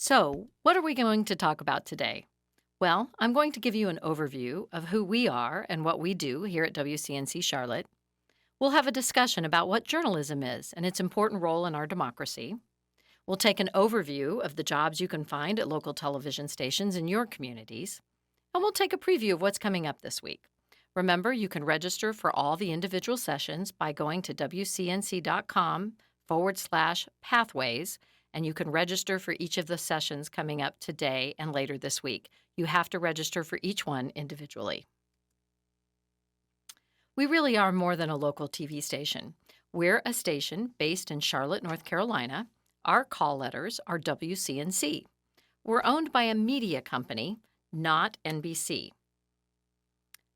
So, what are we going to talk about today? Well, I'm going to give you an overview of who we are and what we do here at WCNC Charlotte. We'll have a discussion about what journalism is and its important role in our democracy. We'll take an overview of the jobs you can find at local television stations in your communities. And we'll take a preview of what's coming up this week. Remember, you can register for all the individual sessions by going to wcnc.com/pathways, and you can register for each of the sessions coming up today and later this week. You have to register for each one individually. We really are more than a local TV station. We're a station based in Charlotte, North Carolina. Our call letters are WCNC. We're owned by a media company, not NBC.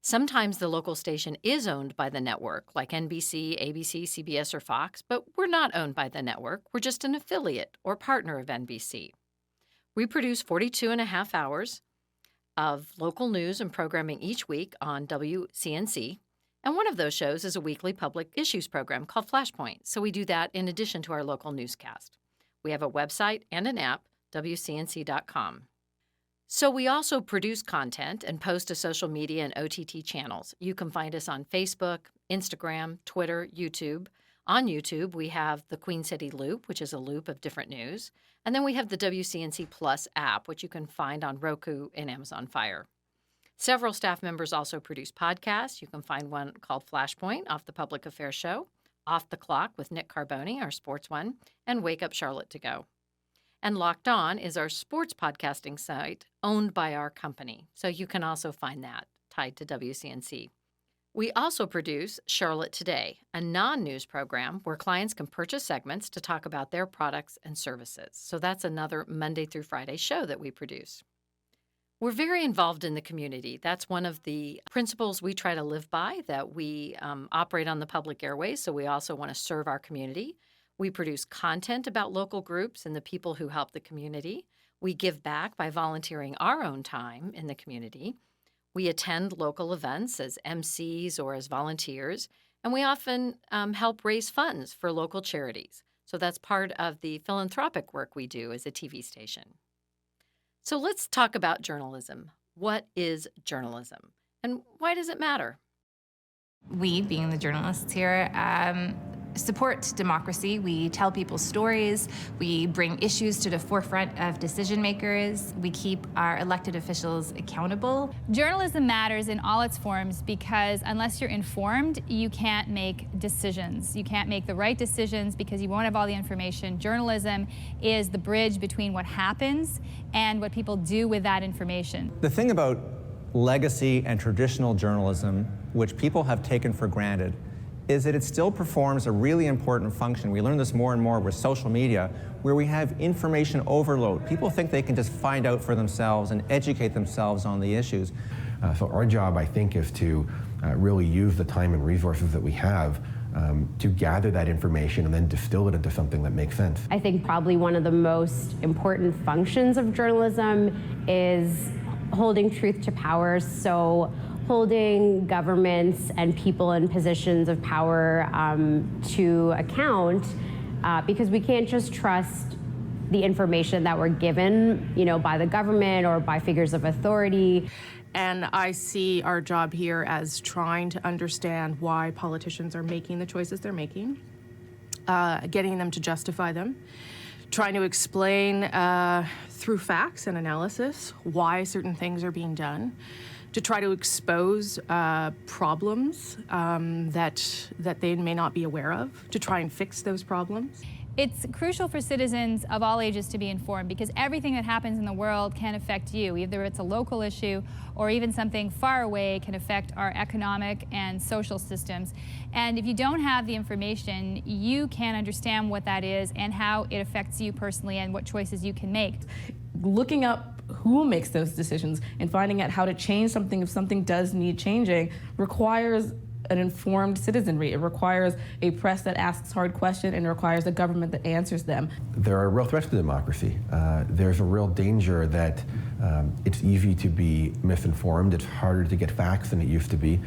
Sometimes the local station is owned by the network, like NBC, ABC, CBS, or Fox, but we're not owned by the network. We're just an affiliate or partner of NBC. We produce 42 and a half hours of local news and programming each week on WCNC, and one of those shows is a weekly public issues program called Flashpoint, so we do that in addition to our local newscast. We have a website and an app, WCNC.com. So we also produce content and post to social media and OTT channels. You can find us on Facebook, Instagram, Twitter, YouTube. On YouTube, we have the Queen City Loop, which is a loop of different news. And then we have the WCNC Plus app, which you can find on Roku and Amazon Fire. Several staff members also produce podcasts. You can find one called Flashpoint off the Public Affairs Show, Off the Clock with Nick Carboni, our sports one, and Wake Up Charlotte to Go. And Locked On is our sports podcasting site owned by our company, so you can also find that tied to WCNC. We also produce Charlotte Today, a non-news program where clients can purchase segments to talk about their products and services. So that's another Monday through Friday show that we produce. We're very involved in the community. That's one of the principles we try to live by, that we operate on the public airways, so we also want to serve our community. We produce content about local groups and the people who help the community. We give back by volunteering our own time in the community. We attend local events as MCs or as volunteers, and we often help raise funds for local charities. So that's part of the philanthropic work we do as a TV station. So let's talk about journalism. What is journalism, and why does it matter? We, being the journalists here, support democracy. We tell people stories. We bring issues to the forefront of decision makers. We keep our elected officials accountable. Journalism matters in all its forms because unless you're informed, you can't make decisions. You can't make the right decisions because you won't have all the information. Journalism is the bridge between what happens and what people do with that information. The thing about legacy and traditional journalism, which people have taken for granted, is that it still performs a really important function. We learn this more and more with social media, where we have information overload. People think they can just find out for themselves and educate themselves on the issues. So our job, I think, is to really use the time and resources that we have to gather that information and then distill it into something that makes sense. I think probably one of the most important functions of journalism is holding truth to power. So holding governments and people in positions of power to account, because we can't just trust the information that we're given, by the government or by figures of authority. And I see our job here as trying to understand why politicians are making the choices they're making, getting them to justify them, trying to explain through facts and analysis why certain things are being done, to try to expose problems that they may not be aware of, to try and fix those problems. It's crucial for citizens of all ages to be informed because everything that happens in the world can affect you. Either it's a local issue or even something far away can affect our economic and social systems. And if you don't have the information, you can't understand what that is and how it affects you personally and what choices you can make. Looking up who makes those decisions and finding out how to change something if something does need changing requires an informed citizenry. It requires a press that asks hard questions, and it requires a government that answers them. There are real threats to democracy. There's a real danger that it's easy to be misinformed. It's harder to get facts than it used to be.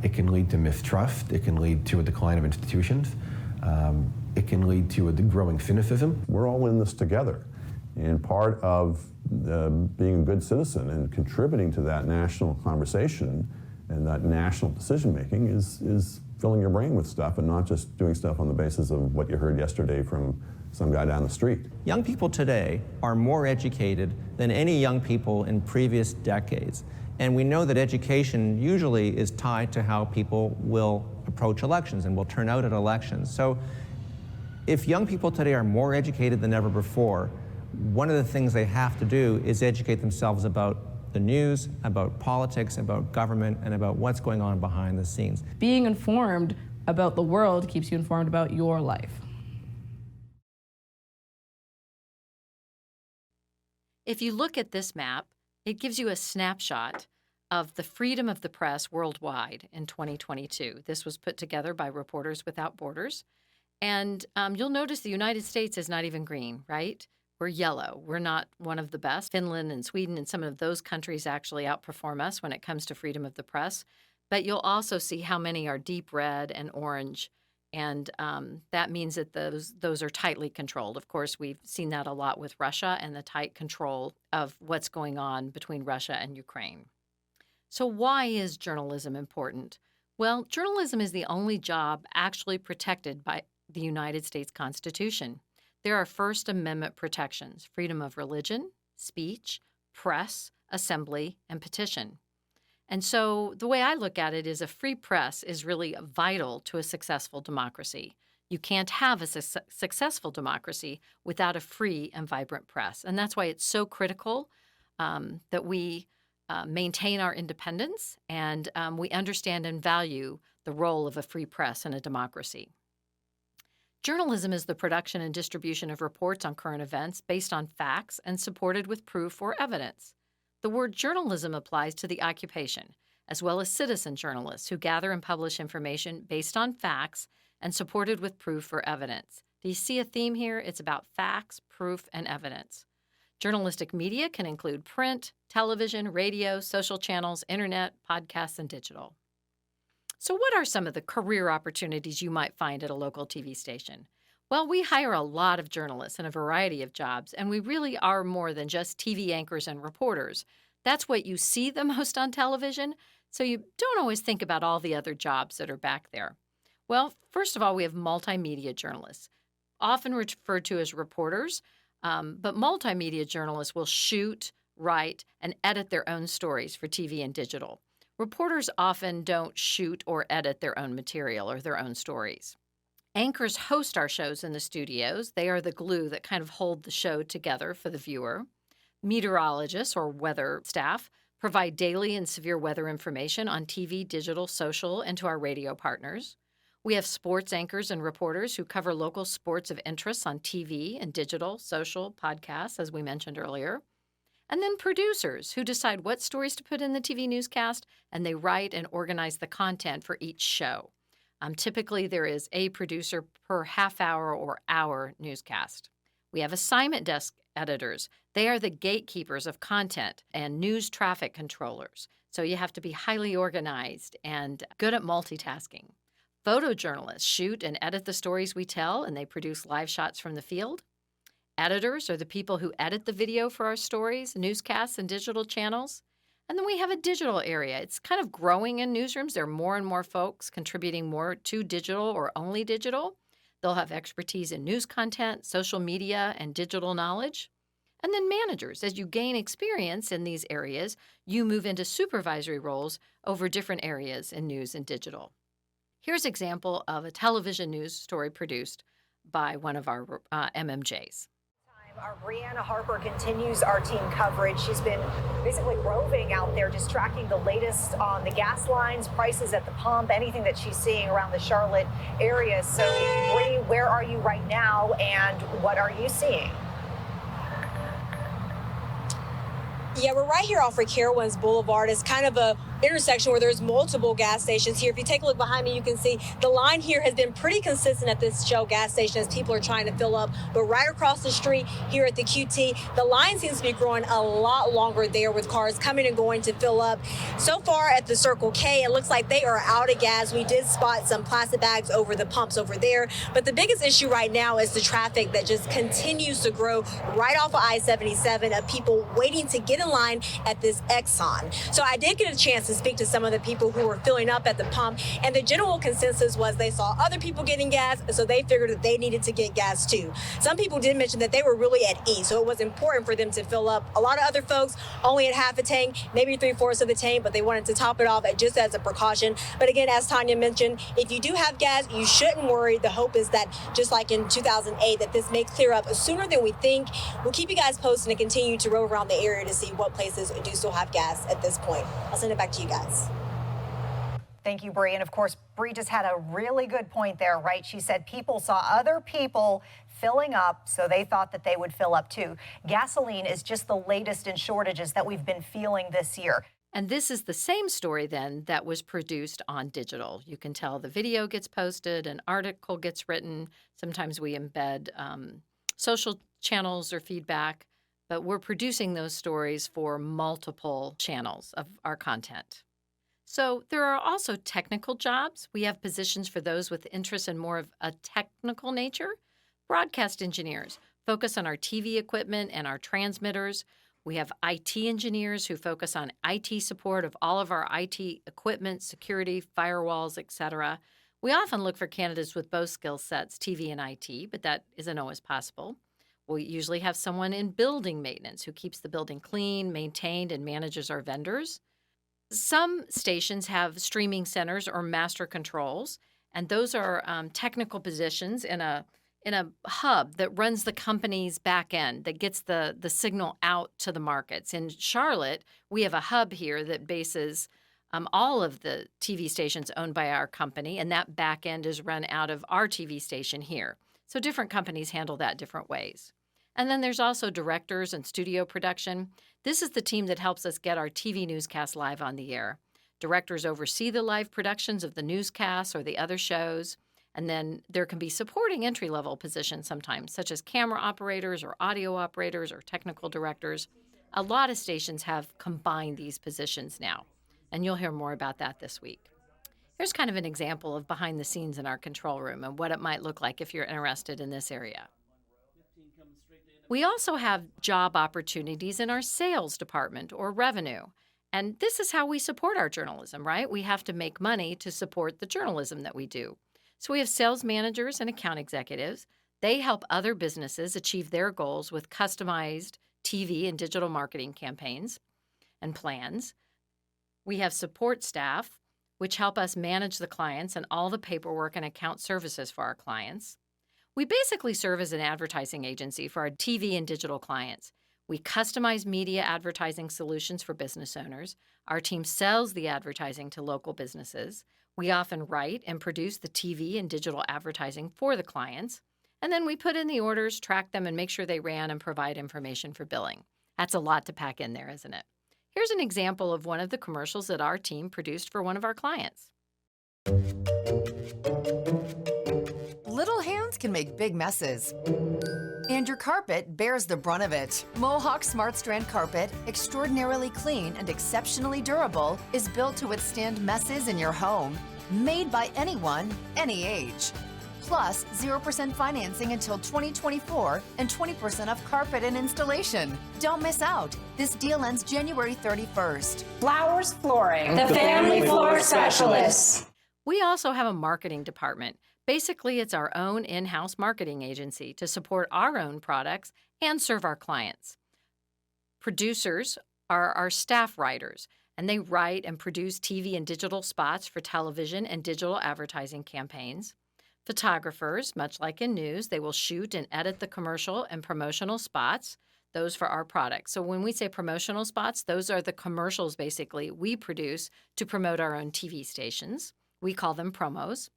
It can lead to mistrust. It can lead to a decline of institutions. It can lead to a growing cynicism. We're all in this together. And part of being a good citizen and contributing to that national conversation and that national decision-making is filling your brain with stuff and not just doing stuff on the basis of what you heard yesterday from some guy down the street. Young people today are more educated than any young people in previous decades. And we know that education usually is tied to how people will approach elections and will turn out at elections. So if young people today are more educated than ever before, one of the things they have to do is educate themselves about the news, about politics, about government, and about what's going on behind the scenes. Being informed about the world keeps you informed about your life. If you look at this map, it gives you a snapshot of the freedom of the press worldwide in 2022. This was put together by Reporters Without Borders. And you'll notice the United States is not even green, right? We're yellow. We're not one of the best. Finland and Sweden and some of those countries actually outperform us when it comes to freedom of the press. But you'll also see how many are deep red and orange. And that means that those are tightly controlled. Of course, we've seen that a lot with Russia and the tight control of what's going on between Russia and Ukraine. So why is journalism important? Well, journalism is the only job actually protected by the United States Constitution. There are First Amendment protections: freedom of religion, speech, press, assembly, and petition. And so the way I look at it is a free press is really vital to a successful democracy. You can't have a successful democracy without a free and vibrant press. And that's why it's so critical that we maintain our independence and we understand and value the role of a free press in a democracy. Journalism is the production and distribution of reports on current events based on facts and supported with proof or evidence. The word journalism applies to the occupation, as well as citizen journalists who gather and publish information based on facts and supported with proof or evidence. Do you see a theme here? It's about facts, proof, and evidence. Journalistic media can include print, television, radio, social channels, internet, podcasts, and digital. So what are some of the career opportunities you might find at a local TV station? Well, we hire a lot of journalists in a variety of jobs, and we really are more than just TV anchors and reporters. That's what you see the most on television, so you don't always think about all the other jobs that are back there. Well, first of all, we have multimedia journalists, often referred to as reporters, but multimedia journalists will shoot, write, and edit their own stories for TV and digital. Reporters often don't shoot or edit their own material or their own stories. Anchors host our shows in the studios. They are the glue that kind of hold the show together for the viewer. Meteorologists or weather staff provide daily and severe weather information on TV, digital, social, and to our radio partners. We have sports anchors and reporters who cover local sports of interest on TV and digital, social, podcasts, as we mentioned earlier. And then producers who decide what stories to put in the TV newscast, and they write and organize the content for each show. Typically, there is a producer per half-hour or hour newscast. We have assignment desk editors. They are the gatekeepers of content and news traffic controllers. So you have to be highly organized and good at multitasking. Photojournalists shoot and edit the stories we tell, and they produce live shots from the field. Editors are the people who edit the video for our stories, newscasts, and digital channels. And then we have a digital area. It's kind of growing in newsrooms. There are more and more folks contributing more to digital or only digital. They'll have expertise in news content, social media, and digital knowledge. And then managers. As you gain experience in these areas, you move into supervisory roles over different areas in news and digital. Here's an example of a television news story produced by one of our MMJs. Our Brianna Harper continues our team coverage. She's been basically roving out there, just tracking the latest on the gas lines, prices at the pump, anything that she's seeing around the Charlotte area. So, Bree, where are you right now, and what are you seeing? Yeah, we're right here off of Carowinds Boulevard. It's kind of a intersection where there's multiple gas stations here. If you take a look behind me, you can see the line here has been pretty consistent at this Shell gas station as people are trying to fill up. But right across the street here at the QT, the line seems to be growing a lot longer there with cars coming and going to fill up. So far at the Circle K, it looks like they are out of gas. We did spot some plastic bags over the pumps over there. But the biggest issue right now is the traffic that just continues to grow right off of I-77 of people waiting to get in line at this Exxon. So I did get a chance to speak to some of the people who were filling up at the pump, and the general consensus was they saw other people getting gas, so they figured that they needed to get gas too. Some people did mention that they were really at ease, so it was important for them to fill up. A lot of other folks only at half a tank, maybe 3/4 of the tank, but they wanted to top it off just as a precaution. But again, as Tanya mentioned, if you do have gas, you shouldn't worry. The hope is that, just like in 2008, that this may clear up sooner than we think. We'll keep you guys posted and continue to rove around the area to see what places do still have gas at this point. I'll send it back to you guys. Thank you, Bree. And of course, Bree just had a really good point there, right? She said people saw other people filling up, so they thought that they would fill up too. Gasoline is just the latest in shortages that we've been feeling this year. And this is the same story then that was produced on digital. You can tell the video gets posted, an article gets written. Sometimes we embed social channels or feedback, but we're producing those stories for multiple channels of our content. So there are also technical jobs. We have positions for those with interest in more of a technical nature. Broadcast engineers focus on our TV equipment and our transmitters. We have IT engineers who focus on IT support of all of our IT equipment, security, firewalls, etc. We often look for candidates with both skill sets, TV and IT, but that isn't always possible. We usually have someone in building maintenance who keeps the building clean, maintained, and manages our vendors. Some stations have streaming centers or master controls, and those are technical positions in a hub that runs the company's back end, that gets the signal out to the markets. In Charlotte, we have a hub here that bases all of the TV stations owned by our company, and that back end is run out of our TV station here. So different companies handle that different ways. And then there's also directors and studio production. This is the team that helps us get our TV newscast live on the air. Directors oversee the live productions of the newscasts or the other shows. And then there can be supporting entry-level positions sometimes, such as camera operators or audio operators or technical directors. A lot of stations have combined these positions now, and you'll hear more about that this week. Here's kind of an example of behind the scenes in our control room and what it might look like if you're interested in this area. We also have job opportunities in our sales department or revenue. And this is how we support our journalism, right? We have to make money to support the journalism that we do. So we have sales managers and account executives. They help other businesses achieve their goals with customized TV and digital marketing campaigns and plans. We have support staff, which help us manage the clients and all the paperwork and account services for our clients. We basically serve as an advertising agency for our TV and digital clients. We customize media advertising solutions for business owners. Our team sells the advertising to local businesses. We often write and produce the TV and digital advertising for the clients. And then we put in the orders, track them, and make sure they ran and provide information for billing. That's a lot to pack in there, isn't it? Here's an example of one of the commercials that our team produced for one of our clients. Little hands can make big messes, and your carpet bears the brunt of it. Mohawk Smart Strand Carpet, extraordinarily clean and exceptionally durable, is built to withstand messes in your home. Made by anyone, any age. Plus, 0% financing until 2024 and 20% off carpet and installation. Don't miss out. This deal ends January 31st. Flowers Flooring, the family floor specialists. We also have a marketing department. Basically, it's our own in-house marketing agency to support our own products and serve our clients. Producers are our staff writers, and they write and produce TV and digital spots for television and digital advertising campaigns. Photographers, much like in news, they will shoot and edit the commercial and promotional spots, those for our products. So when we say promotional spots, those are the commercials basically we produce to promote our own TV stations. We call them promos.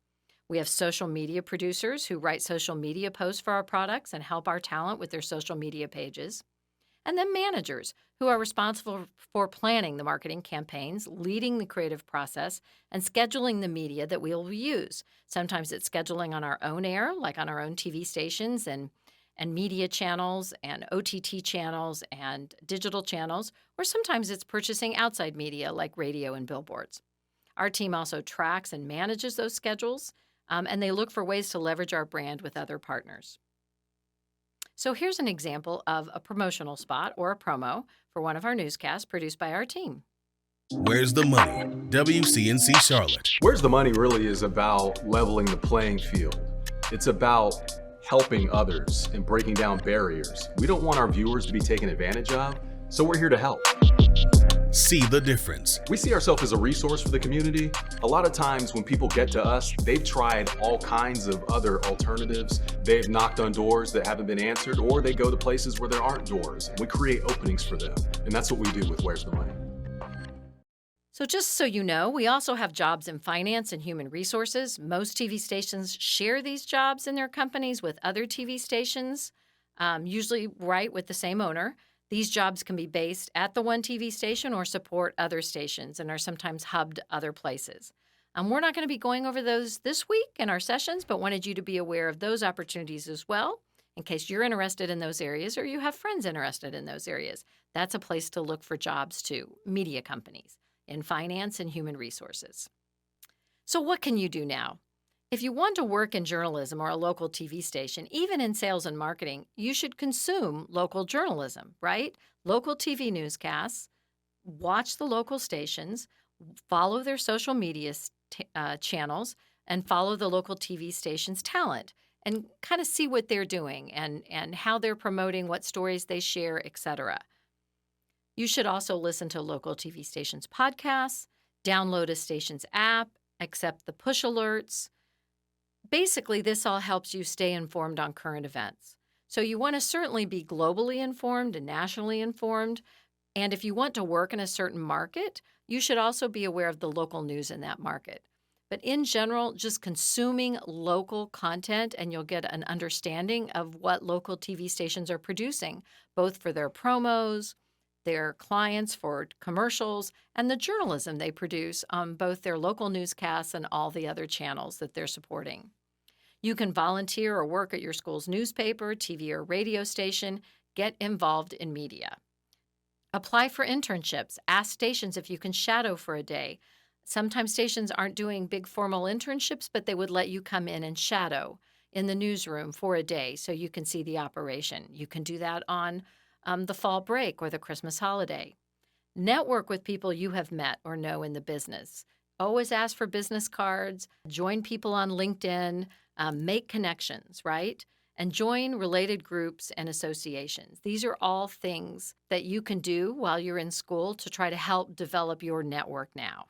We have social media producers who write social media posts for our products and help our talent with their social media pages. and then managers, who are responsible for planning the marketing campaigns, leading the creative process, and scheduling the media that we will use. Sometimes it's scheduling on our own air, like on our own TV stations and media channels and OTT channels and digital channels, or sometimes it's purchasing outside media like radio and billboards. Our team also tracks and manages those schedules, and they look for ways to leverage our brand with other partners. So here's an example of a promotional spot or a promo for one of our newscasts produced by our team. Where's the Money? WCNC Charlotte. Where's the Money really is about leveling the playing field. It's about helping others and breaking down barriers. We don't want our viewers to be taken advantage of, so we're here to help. See the difference. We see ourselves as a resource for the community. A lot of times when people get to us, they've tried all kinds of other alternatives. They've knocked on doors that haven't been answered, or they go to places where there aren't doors. We create openings for them, and that's what we do with Where's the Money. So just so you know, we also have jobs in finance and human resources. Most TV stations share these jobs in their companies with other TV stations, usually right with the same owner. These jobs can be based at the one TV station or support other stations and are sometimes hubbed other places. We're not going to be going over those this week in our sessions, but wanted you to be aware of those opportunities as well, in case you're interested in those areas or you have friends interested in those areas. That's a place to look for jobs too, media companies in finance and human resources. So what can you do now? If you want to work in journalism or a local TV station, even in sales and marketing, you should consume local journalism, right? Local TV newscasts, watch the local stations, follow their social media channels, and follow the local TV station's talent and kind of see what they're doing and how they're promoting, what stories they share, etc. You should also listen to local TV stations' podcasts, download a station's app, accept the push alerts. Basically, this all helps you stay informed on current events. So you want to certainly be globally informed and nationally informed. And if you want to work in a certain market, you should also be aware of the local news in that market. But in general, just consuming local content and you'll get an understanding of what local TV stations are producing, both for their promos, their clients for commercials, and the journalism they produce on both their local newscasts and all the other channels that they're supporting. You can volunteer or work at your school's newspaper, TV, or radio station. Get involved in media. Apply for internships. Ask stations if you can shadow for a day. Sometimes stations aren't doing big formal internships, but they would let you come in and shadow in the newsroom for a day so you can see the operation. You can do that on the fall break or the Christmas holiday. Network with people you have met or know in the business. Always ask for business cards, join people on LinkedIn, make connections, right? And join related groups and associations. These are all things that you can do while you're in school to try to help develop your network now.